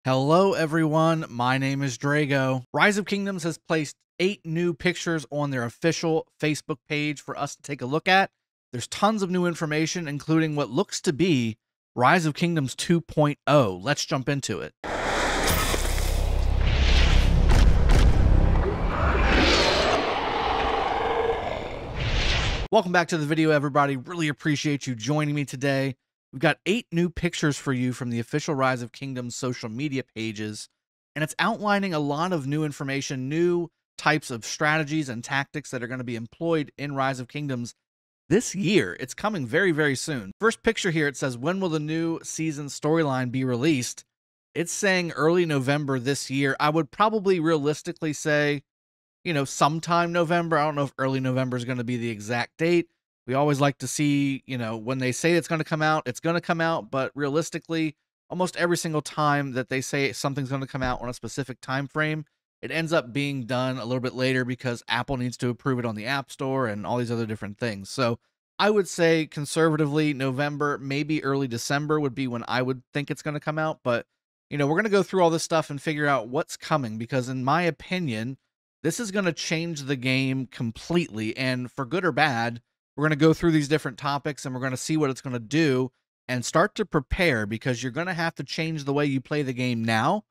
Hello everyone, my name is Drago. Rise of Kingdoms has placed 8 new pictures on their official Facebook page for us to take a look at. There's tons of new information, including what looks to be Rise of Kingdoms 2.0. Let's jump into it. Welcome back to the video, everybody. Really appreciate you joining me today. We've got 8 new pictures for you from the official Rise of Kingdoms social media pages, and it's outlining a lot of new information, new types of strategies and tactics that are going to be employed in Rise of Kingdoms this year. It's coming very, very soon. First picture here, it says, when will the new season storyline be released? It's saying early November this year. I would probably realistically say, sometime November. I don't know if early November is going to be the exact date. We always like to see, when they say it's going to come out, it's going to come out. But realistically, almost every single time that they say something's going to come out on a specific time frame, it ends up being done a little bit later because Apple needs to approve it on the App Store and all these other different things. So I would say conservatively November, maybe early December would be when I would think it's going to come out. But, we're going to go through all this stuff and figure out what's coming because in my opinion, this is going to change the game completely. And for good or bad, we're going to go through these different topics and we're going to see what it's going to do and start to prepare because you're going to have to change the way you play the game now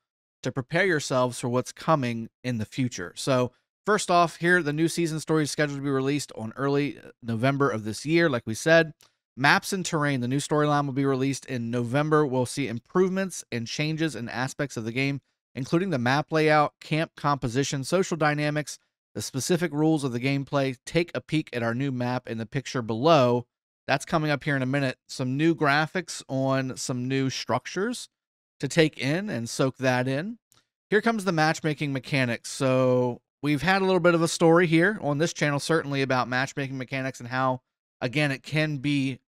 to prepare yourselves for what's coming in the future. So first off here, the new season story is scheduled to be released on early November of this year. Like we said, maps and terrain, the new storyline will be released in November. We'll see improvements and changes in aspects of the game, including the map layout, camp composition, social dynamics, the specific rules of the gameplay. Take a peek at our new map in the picture below. That's coming up here in a minute. Some new graphics on some new structures to take in and soak that in. Here comes the matchmaking mechanics. So we've had a little bit of a story here on this channel, certainly about matchmaking mechanics and how, again, it can be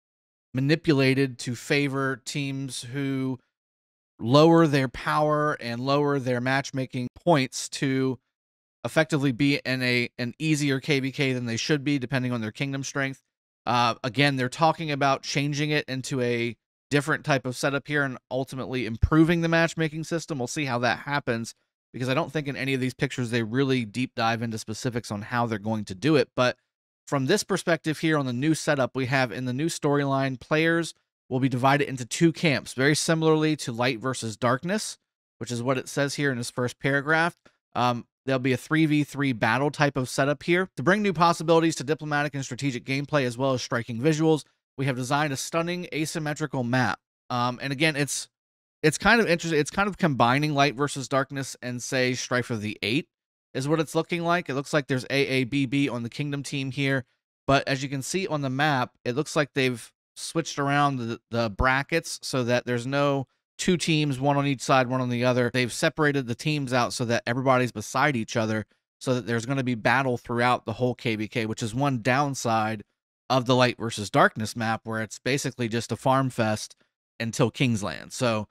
manipulated to favor teams who lower their power and lower their matchmaking points to effectively be in an easier KVK than they should be, depending on their kingdom strength. Again, they're talking about changing it into a different type of setup here and ultimately improving the matchmaking system. We'll see how that happens because I don't think in any of these pictures they really deep dive into specifics on how they're going to do it. But from this perspective here on the new setup, we have in the new storyline, players will be divided into 2 camps, very similarly to light versus darkness, which is what it says here in this first paragraph. There'll be a 3v3 battle type of setup here. To bring new possibilities to diplomatic and strategic gameplay as well as striking visuals, we have designed a stunning asymmetrical map. And again, it's kind of interesting. It's kind of combining light versus darkness and say Strife of the 8 is what it's looking like. It looks like there's AABB on the Kingdom team here. But as you can see on the map, it looks like they've switched around the brackets so that there's no 2 teams, one on each side, one on the other. They've separated the teams out so that everybody's beside each other so that there's going to be battle throughout the whole KVK, which is one downside of the light versus darkness map where it's basically just a farm fest until Kingsland. So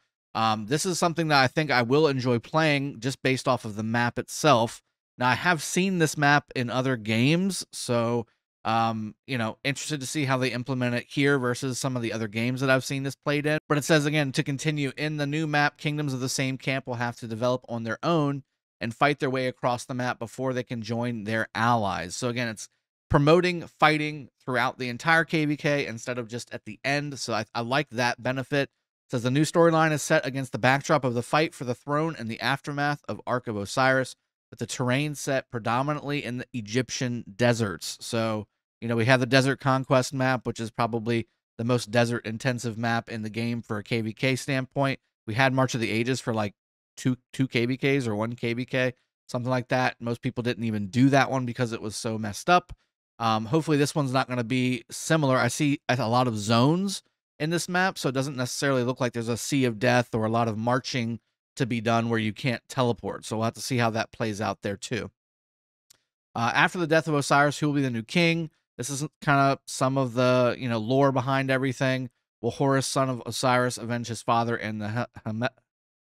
this is something that I think I will enjoy playing just based off of the map itself. Now, I have seen this map in other games, so interested to see how they implement it here versus some of the other games that I've seen this played in. But it says, again, to continue in the new map, kingdoms of the same camp will have to develop on their own and fight their way across the map before they can join their allies. So again, it's promoting fighting throughout the entire KVK instead of just at the end. So I like that benefit. It says the new storyline is set against the backdrop of the fight for the throne and the aftermath of Ark of Osiris, with the terrain set predominantly in the Egyptian deserts. So we have the Desert Conquest map, which is probably the most desert-intensive map in the game for a KVK standpoint. We had March of the Ages for like two KVKs or 1 KVK, something like that. Most people didn't even do that one because it was so messed up. Hopefully this one's not going to be similar. I see a lot of zones in this map, so it doesn't necessarily look like there's a sea of death or a lot of marching to be done where you can't teleport. So we'll have to see how that plays out there too. After the death of Osiris, who will be the new king? This is kind of some of the lore behind everything. Will Horus, son of Osiris, avenge his father in the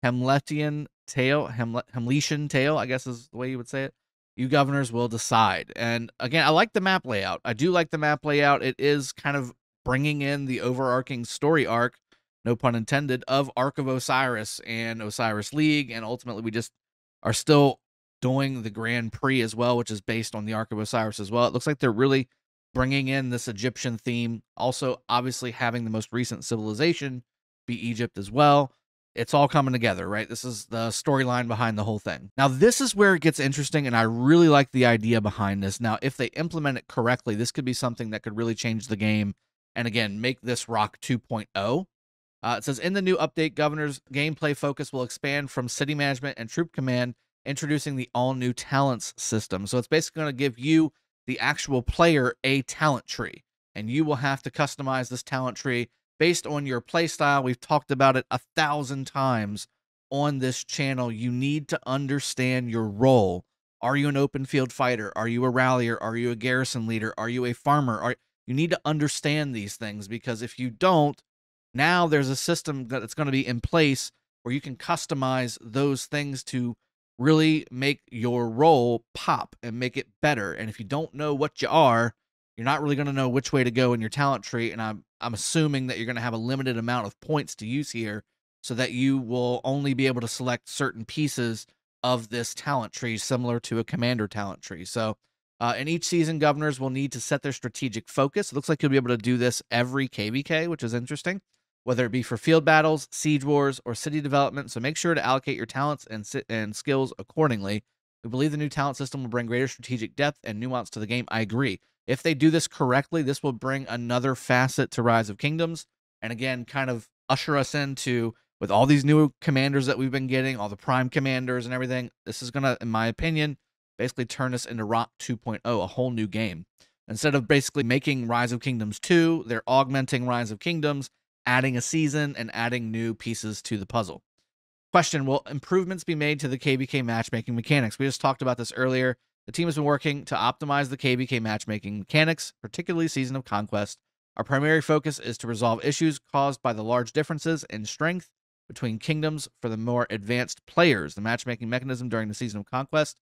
Hemletian tale? Hemletian tale, I guess is the way you would say it. You governors will decide. And again, I like the map layout. I do like the map layout. It is kind of bringing in the overarching story arc no pun intended, of Ark of Osiris and Osiris League. And ultimately, we just are still doing the Grand Prix as well, which is based on the Ark of Osiris as well. It looks like they're really bringing in this Egyptian theme. Also, obviously, having the most recent civilization be Egypt as well. It's all coming together, right? This is the storyline behind the whole thing. Now, this is where it gets interesting, and I really like the idea behind this. Now, if they implement it correctly, this could be something that could really change the game and, again, make this Rock 2.0. It says, in the new update, Governor's gameplay focus will expand from city management and troop command, introducing the all-new talents system. So it's basically going to give you, the actual player, a talent tree, and you will have to customize this talent tree based on your play style. We've talked about it 1,000 times on this channel. You need to understand your role. Are you an open field fighter? Are you a rallier? Are you a garrison leader? Are you a farmer? You need to understand these things, because if you don't, now there's a system that's going to be in place where you can customize those things to really make your role pop and make it better. And if you don't know what you are, you're not really going to know which way to go in your talent tree. And I'm assuming that you're going to have a limited amount of points to use here, so that you will only be able to select certain pieces of this talent tree, similar to a commander talent tree. So in each season, governors will need to set their strategic focus. It looks like you'll be able to do this every KVK, which is interesting, whether it be for field battles, siege wars, or city development. So make sure to allocate your talents and skills accordingly. We believe the new talent system will bring greater strategic depth and nuance to the game. I agree. If they do this correctly, this will bring another facet to Rise of Kingdoms, and again, kind of usher us into, with all these new commanders that we've been getting, all the prime commanders and everything, this is going to, in my opinion, basically turn us into Rock 2.0, a whole new game. Instead of basically making Rise of Kingdoms 2, they're augmenting Rise of Kingdoms, adding a season, and adding new pieces to the puzzle. Question, will improvements be made to the KVK matchmaking mechanics? We just talked about this earlier. The team has been working to optimize the KVK matchmaking mechanics, particularly Season of Conquest. Our primary focus is to resolve issues caused by the large differences in strength between kingdoms for the more advanced players. The matchmaking mechanism during the Season of Conquest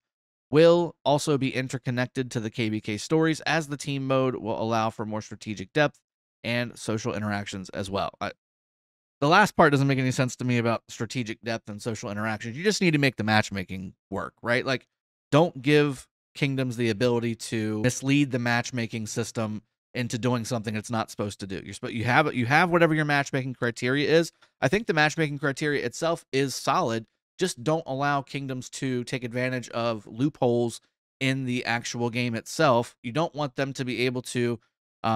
will also be interconnected to the KVK stories, as the team mode will allow for more strategic depth and social interactions as well. The last part doesn't make any sense to me about strategic depth and social interactions. You just need to make the matchmaking work, right? Like, don't give kingdoms the ability to mislead the matchmaking system into doing something it's not supposed to do. You have whatever your matchmaking criteria is. I think the matchmaking criteria itself is solid. Just don't allow kingdoms to take advantage of loopholes in the actual game itself. You don't want them to be able to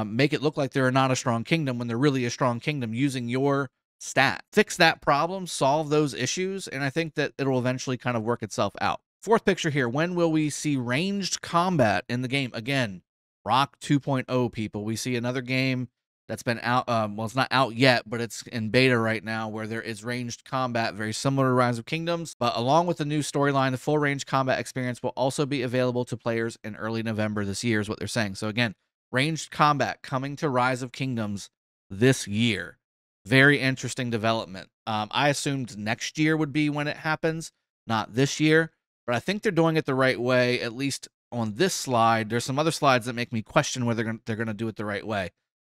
make it look like they're not a strong kingdom when they're really a strong kingdom using your stat. Fix that problem, solve those issues, and I think that it'll eventually kind of work itself out. Fourth picture here, when will we see ranged combat in the game? Again, Rock 2.0, people. We see another game that's been out, well, it's not out yet, but it's in beta right now, where there is ranged combat, very similar to Rise of Kingdoms. But along with the new storyline, the full range combat experience will also be available to players in early November this year, is what they're saying. So again, ranged combat coming to Rise of Kingdoms this year. Very interesting development. I assumed next year would be when it happens, not this year, but I think they're doing it the right way, at least on this slide. There's some other slides that make me question whether they're going to do it the right way.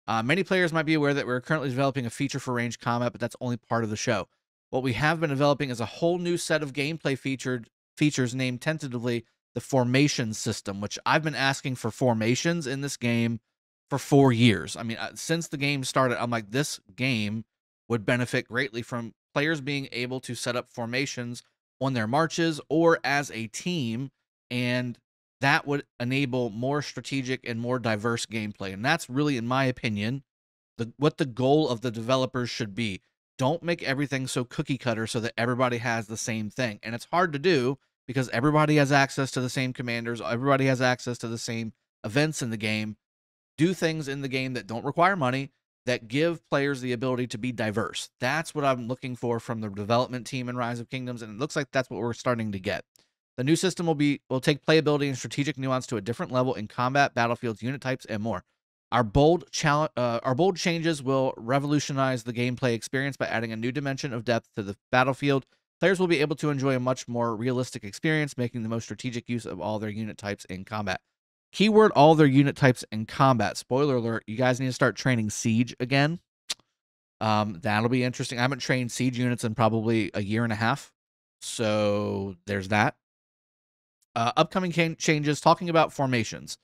Many players might be aware that we're currently developing a feature for ranged combat, but that's only part of the show. What we have been developing is a whole new set of gameplay features named tentatively the formation system, which I've been asking for formations in this game for 4 years. I mean, since the game started, I'm like, this game would benefit greatly from players being able to set up formations on their marches or as a team, and that would enable more strategic and more diverse gameplay. And that's really, in my opinion, what the goal of the developers should be. Don't make everything so cookie cutter so that everybody has the same thing. And it's hard to do because everybody has access to the same commanders. Everybody has access to the same events in the game. Do things in the game that don't require money, that give players the ability to be diverse. That's what I'm looking for from the development team in Rise of Kingdoms, and it looks like that's what we're starting to get. The new system will take playability and strategic nuance to a different level in combat, battlefields, unit types, and more. Our bold changes will revolutionize the gameplay experience by adding a new dimension of depth to the battlefield. Players will be able to enjoy a much more realistic experience, making the most strategic use of all their unit types in combat. Keyword, all their unit types in combat. Spoiler alert, you guys need to start training Siege again. That'll be interesting. I haven't trained siege units in probably a year and a half, so there's that. Upcoming changes talking about formations.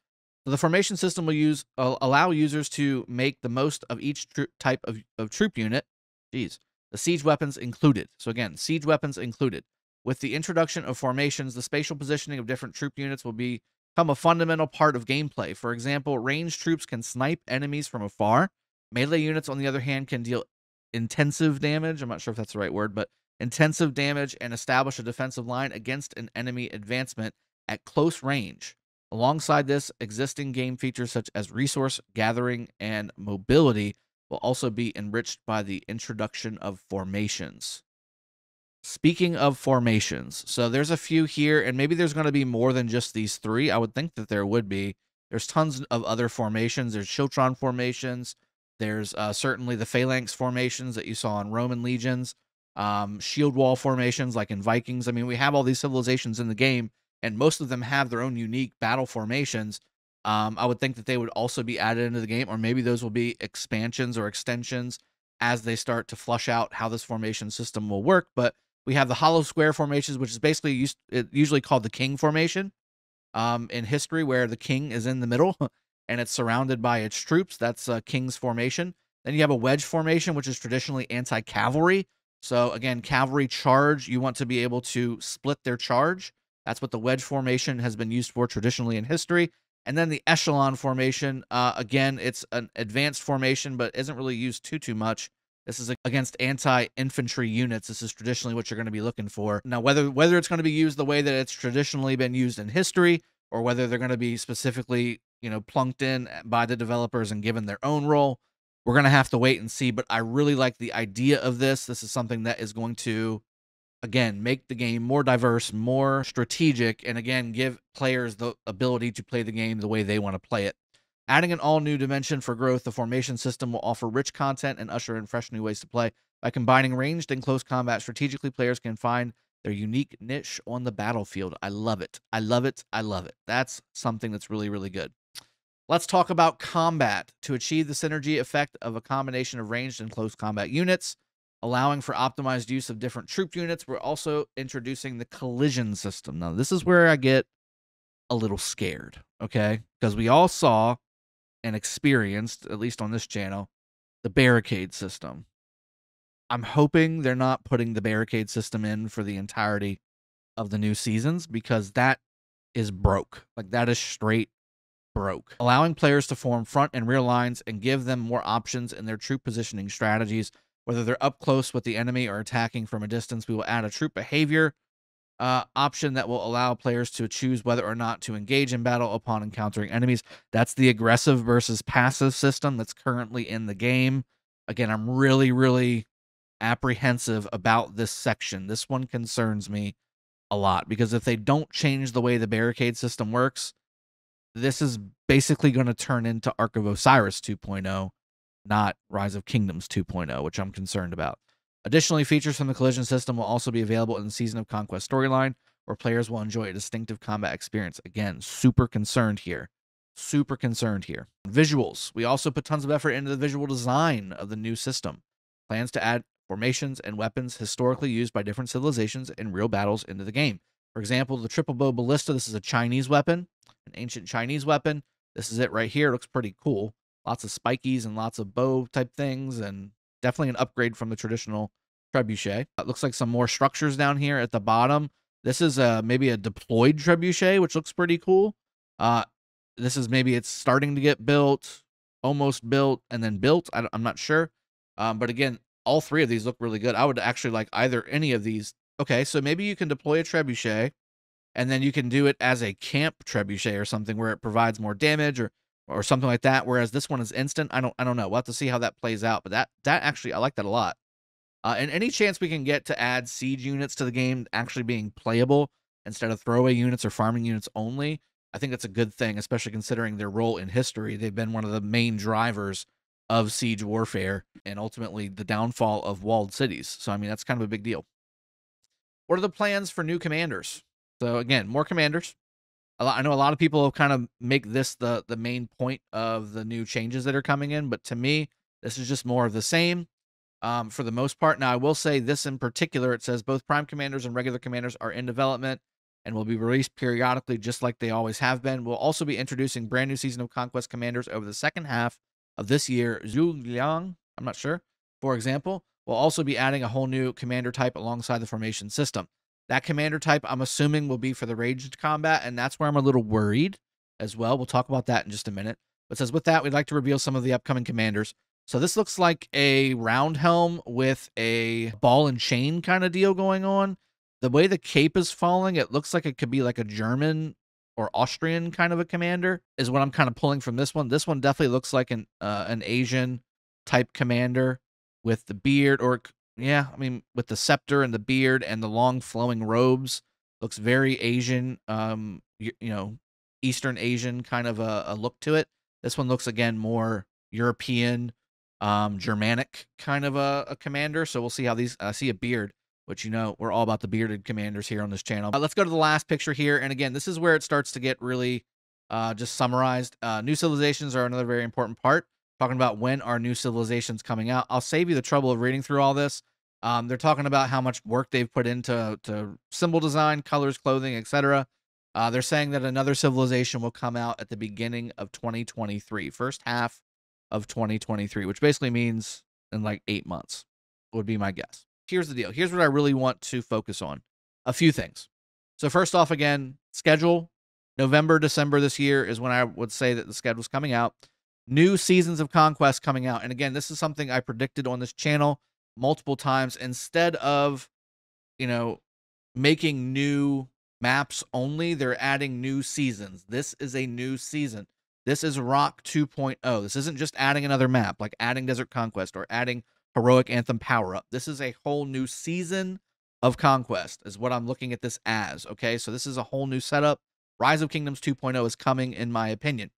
So the formation system will allow users to make the most of each type of troop unit. Geez, the siege weapons included. So again, siege weapons included. With the introduction of formations, the spatial positioning of different troop units will become a fundamental part of gameplay. For example, ranged troops can snipe enemies from afar. Melee units, on the other hand, can deal intensive damage. I'm not sure if that's the right word, but intensive damage and establish a defensive line against an enemy advancement at close range. Alongside this, existing game features such as resource gathering and mobility will also be enriched by the introduction of formations. Speaking of formations, so there's a few here, and maybe there's going to be more than just these three. I would think that there would be. There's tons of other formations. There's Shiltron formations. There's certainly the Phalanx formations that you saw in Roman legions. Shield wall formations like in Vikings. I mean, we have all these civilizations in the game, and most of them have their own unique battle formations. I would think that they would also be added into the game, or maybe those will be expansions or extensions as they start to flush out how this formation system will work. But we have the hollow square formations, which is basically usually called the king formation in history, where the king is in the middle and it's surrounded by its troops. That's king's formation. Then you have a wedge formation, which is traditionally anti-cavalry. So again, cavalry charge, you want to be able to split their charge. That's what the wedge formation has been used for traditionally in history. And then the echelon formation, again, it's an advanced formation, but isn't really used too much. This is against anti-infantry units. This is traditionally what you're going to be looking for. Now, whether it's going to be used the way that it's traditionally been used in history, or whether they're going to be specifically, plunked in by the developers and given their own role, we're going to have to wait and see. But I really like the idea of this. This is something that is going to, again, make the game more diverse, more strategic, and again, give players the ability to play the game the way they want to play it. Adding an all-new dimension for growth, the formation system will offer rich content and usher in fresh new ways to play. By combining ranged and close combat strategically, players can find their unique niche on the battlefield. I love it. I love it. I love it. That's something that's really, really good. Let's talk about combat. To achieve the synergy effect of a combination of ranged and close combat units, allowing for optimized use of different troop units, we're also introducing the collision system. Now, this is where I get a little scared, okay? Because we all saw and experienced, at least on this channel, the barricade system. I'm hoping they're not putting the barricade system in for the entirety of the new seasons, because that is broke. Like, that is straight broke. Allowing players to form front and rear lines and give them more options in their troop positioning strategies, whether they're up close with the enemy or attacking from a distance. We will add a troop behavior option that will allow players to choose whether or not to engage in battle upon encountering enemies. That's the aggressive versus passive system that's currently in the game. Again, I'm really, really apprehensive about this section. This one concerns me a lot, because if they don't change the way the barricade system works, this is basically going to turn into Ark of Osiris 2.0, not Rise of Kingdoms 2.0, which I'm concerned about. Additionally, features from the collision system will also be available in the Season of Conquest storyline, where players will enjoy a distinctive combat experience. Again, super concerned here. Super concerned here. Visuals. We also put tons of effort into the visual design of the new system. Plans to add formations and weapons historically used by different civilizations in real battles into the game. For example, the triple bow ballista. This is a Chinese weapon, an ancient Chinese weapon. This is it right here. It looks pretty cool. Lots of spikies and lots of bow type things, and definitely an upgrade from the traditional trebuchet. It looks like some more structures down here at the bottom. This is maybe a deployed trebuchet, which looks pretty cool. This is maybe it's starting to get built, almost built, and then built. I'm not sure. But again, all three of these look really good. I would actually like any of these. Okay, so maybe you can deploy a trebuchet, and then you can do it as a camp trebuchet or something where it provides more damage or something like that. Whereas this one is instant. I don't know. We'll have to see how that plays out. But that actually, I like that a lot. And any chance we can get to add siege units to the game actually being playable instead of throwaway units or farming units only, I think that's a good thing, especially considering their role in history. They've been one of the main drivers of siege warfare and ultimately the downfall of walled cities. So, I mean, that's kind of a big deal. What are the plans for new commanders? So, again, more commanders. I know a lot of people kind of make this the main point of the new changes that are coming in, but to me, this is just more of the same. for the most part. Now, I will say this in particular, it says both Prime Commanders and regular Commanders are in development and will be released periodically just like they always have been. We'll also be introducing brand new Season of Conquest Commanders over the second half of this year. Zhu Liang, I'm not sure, for example, will also be adding a whole new commander type alongside the formation system. That commander type, I'm assuming, will be for the ranged combat, and that's where I'm a little worried as well. We'll talk about that in just a minute. But it says, with that, we'd like to reveal some of the upcoming commanders. So this looks like a round helm with a ball and chain kind of deal going on. The way the cape is falling, it looks like it could be like a German or Austrian kind of a commander is what I'm kind of pulling from this one. This one definitely looks like an Asian type commander with the beard, or yeah, I mean with the scepter and the beard and the long flowing robes. Looks very Asian, you know, Eastern Asian kind of a look to it. This one looks again more European, Germanic kind of a commander. So we'll see how these. I see a beard, which, you know, we're all about the bearded commanders here on this channel. Let's go to the last picture here. And again, this is where it starts to get really just summarized. New civilizations are another very important part. Talking about when are new civilizations coming out. I'll save you the trouble of reading through all this. They're talking about how much work they've put into symbol design, colors, clothing, etc. They're saying that another civilization will come out at the beginning of 2023, first half of 2023, which basically means in like 8 months would be my guess. Here's the deal. Here's what I really want to focus on. A few things. So first off, again, schedule. November, December this year is when I would say that the schedule's coming out. New Seasons of Conquest coming out. And again, this is something I predicted on this channel multiple times. Instead of, you know, making new maps only, they're adding new seasons. This is a new season. This is Rock 2.0. This isn't just adding another map, like adding Desert Conquest or adding Heroic Anthem power-up. This is a whole new season of Conquest is what I'm looking at this as, okay? So this is a whole new setup. Rise of Kingdoms 2.0 is coming, in my opinion.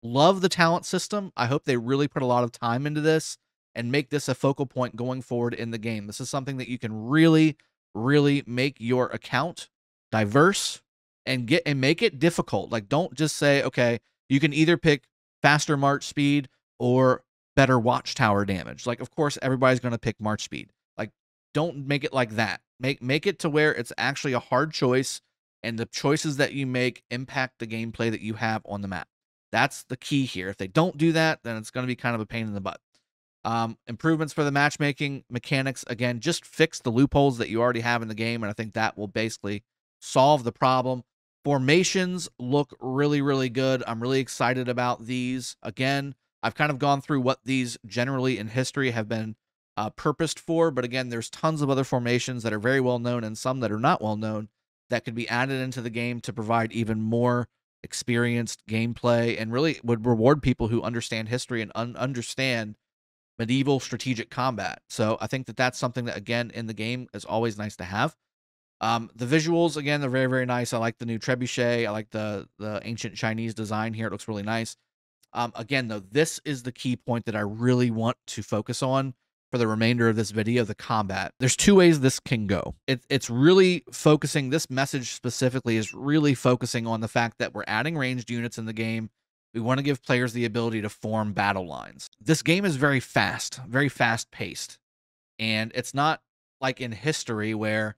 Love the talent system. I hope they really put a lot of time into this and make this a focal point going forward in the game. This is something that you can really, really make your account diverse and make it difficult. Like, don't just say, okay, you can either pick faster march speed or better watchtower damage. Like, of course, everybody's going to pick march speed. Like, don't make it like that. Make it to where it's actually a hard choice, and the choices that you make impact the gameplay that you have on the map. That's the key here. If they don't do that, then it's going to be kind of a pain in the butt. Improvements for the matchmaking mechanics. Again, just fix the loopholes that you already have in the game, and I think that will basically solve the problem. Formations look really, really good. I'm really excited about these. Again, I've kind of gone through what these generally in history have been purposed for, but again, there's tons of other formations that are very well known and some that are not well known that could be added into the game to provide even more experienced gameplay and really would reward people who understand history and understand medieval strategic combat. So I think that that's something that, again, in the game is always nice to have. The visuals, again, they're very, very nice. I like the new trebuchet. I like the ancient Chinese design here. It looks really nice. Again, though, this is the key point that I really want to focus on for the remainder of this video, the combat. There's two ways this can go. It's really focusing, this message specifically is really focusing on the fact that we're adding ranged units in the game. We want to give players the ability to form battle lines. This game is very fast-paced. And it's not like in history where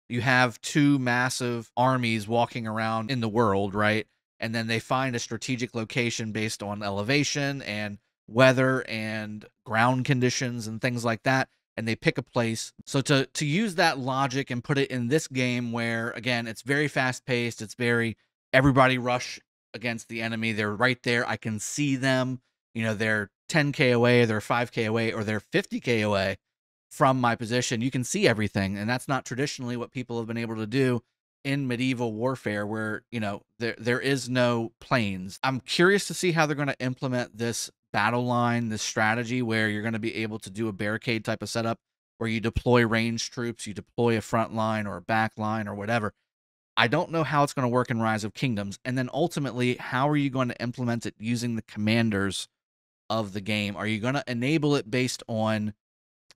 you have two massive armies walking around in the world, right? And then they find a strategic location based on elevation and weather and ground conditions and things like that, and they pick a place. So to use that logic and put it in this game where, again, it's very fast-paced, it's very everybody rush against the enemy. They're right there. I can see them. You know, they're 10K away, they're 5K away, or they're 50K away from my position. You can see everything, and that's not traditionally what people have been able to do in medieval warfare where, you know, there is no planes. I'm curious to see how they're going to implement this battle line, this strategy where you're going to be able to do a barricade type of setup where you deploy ranged troops, you deploy a front line or a back line or whatever. I don't know how it's going to work in Rise of Kingdoms. And then ultimately, how are you going to implement it using the commanders of the game? Are you going to enable it based on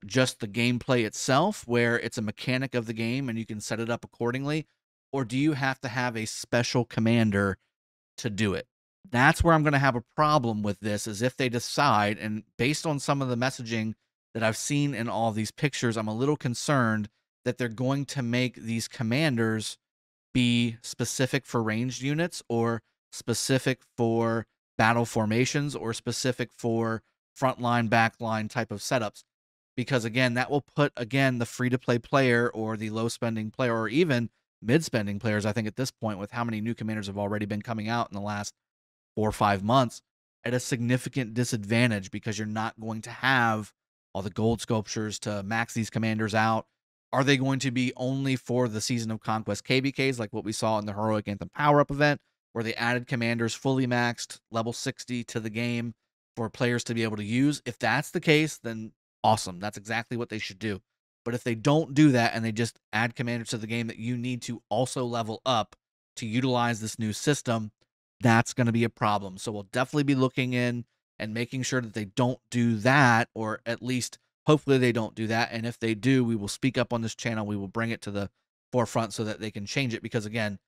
just the gameplay itself, where it's a mechanic of the game and you can set it up accordingly? Or do you have to have a special commander to do it? That's where I'm going to have a problem with this, is if they decide, and based on some of the messaging that I've seen in all these pictures, I'm a little concerned that they're going to make these commanders be specific for ranged units, or specific for battle formations, or specific for frontline, backline type of setups. Because again, that will put, again, the free-to-play player or the low-spending player, or even mid-spending players, I think at this point, with how many new commanders have already been coming out in the last 4 or 5 months, at a significant disadvantage, because you're not going to have all the gold sculptures to max these commanders out. Are they going to be only for the Season of Conquest KBKs, like what we saw in the Heroic Anthem Power-Up event, where they added commanders fully maxed, level 60 to the game for players to be able to use? If that's the case, then awesome. That's exactly what they should do. But if they don't do that and they just add commanders to the game that you need to also level up to utilize this new system, that's going to be a problem. So we'll definitely be looking in and making sure that they don't do that, or at least hopefully they don't do that. And if they do, we will speak up on this channel. We will bring it to the forefront so that they can change it, because again,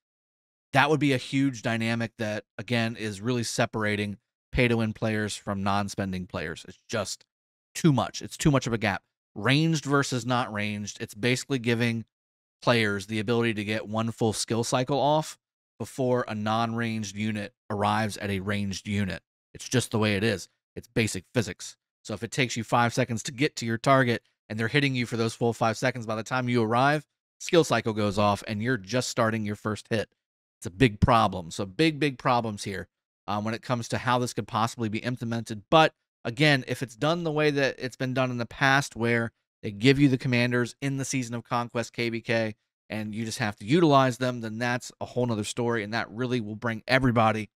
that would be a huge dynamic that, again, is really separating pay-to-win players from non-spending players. It's just too much. It's too much of a gap. Ranged versus not ranged, it's basically giving players the ability to get one full skill cycle off before a non-ranged unit arrives at a ranged unit. It's just the way it is. It's basic physics. So if it takes you 5 seconds to get to your target and they're hitting you for those full 5 seconds, by the time you arrive, skill cycle goes off and you're just starting your first hit. It's a big problem. So big problems here when it comes to how this could possibly be implemented. But again, if it's done the way that it's been done in the past, where they give you the commanders in the Season of Conquest KBK and you just have to utilize them, then that's a whole nother story. And that really will bring everybody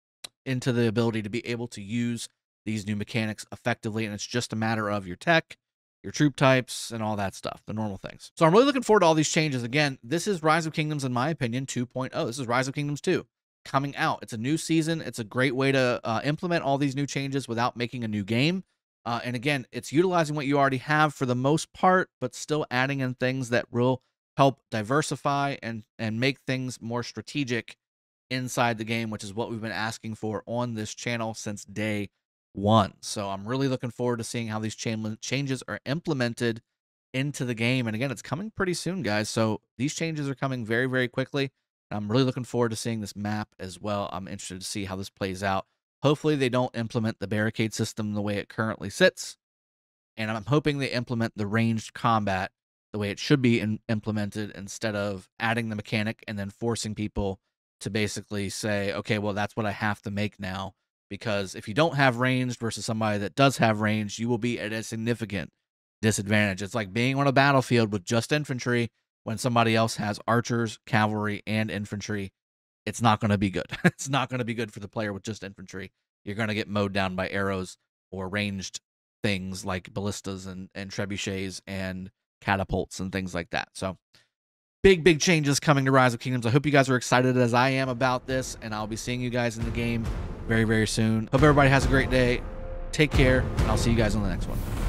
into the ability to be able to use these new mechanics effectively. And it's just a matter of your tech, your troop types, and all that stuff, the normal things. So I'm really looking forward to all these changes. Again, this is Rise of Kingdoms, in my opinion, 2.0. This is Rise of Kingdoms 2 coming out. It's a new season. It's a great way to implement all these new changes without making a new game. And again, it's utilizing what you already have for the most part, but still adding in things that will help diversify and make things more strategic inside the game, which is what we've been asking for on this channel since day one. So I'm really looking forward to seeing how these changes are implemented into the game. And again, it's coming pretty soon, guys. So these changes are coming very quickly. I'm really looking forward to seeing this map as well. I'm interested to see how this plays out. Hopefully they don't implement the barricade system the way it currently sits. And I'm hoping they implement the ranged combat the way it should be implemented, instead of adding the mechanic and then forcing people to basically say, okay, well, that's what I have to make now. Because if you don't have ranged versus somebody that does have ranged, you will be at a significant disadvantage. It's like being on a battlefield with just infantry when somebody else has archers, cavalry, and infantry. It's not going to be good. It's not going to be good for the player with just infantry. You're going to get mowed down by arrows or ranged things like ballistas and trebuchets and catapults and things like that. So big changes coming to Rise of Kingdoms. I hope you guys are excited as I am about this, and I'll be seeing you guys in the game very soon. Hope everybody has a great day. Take care, and I'll see you guys on the next one.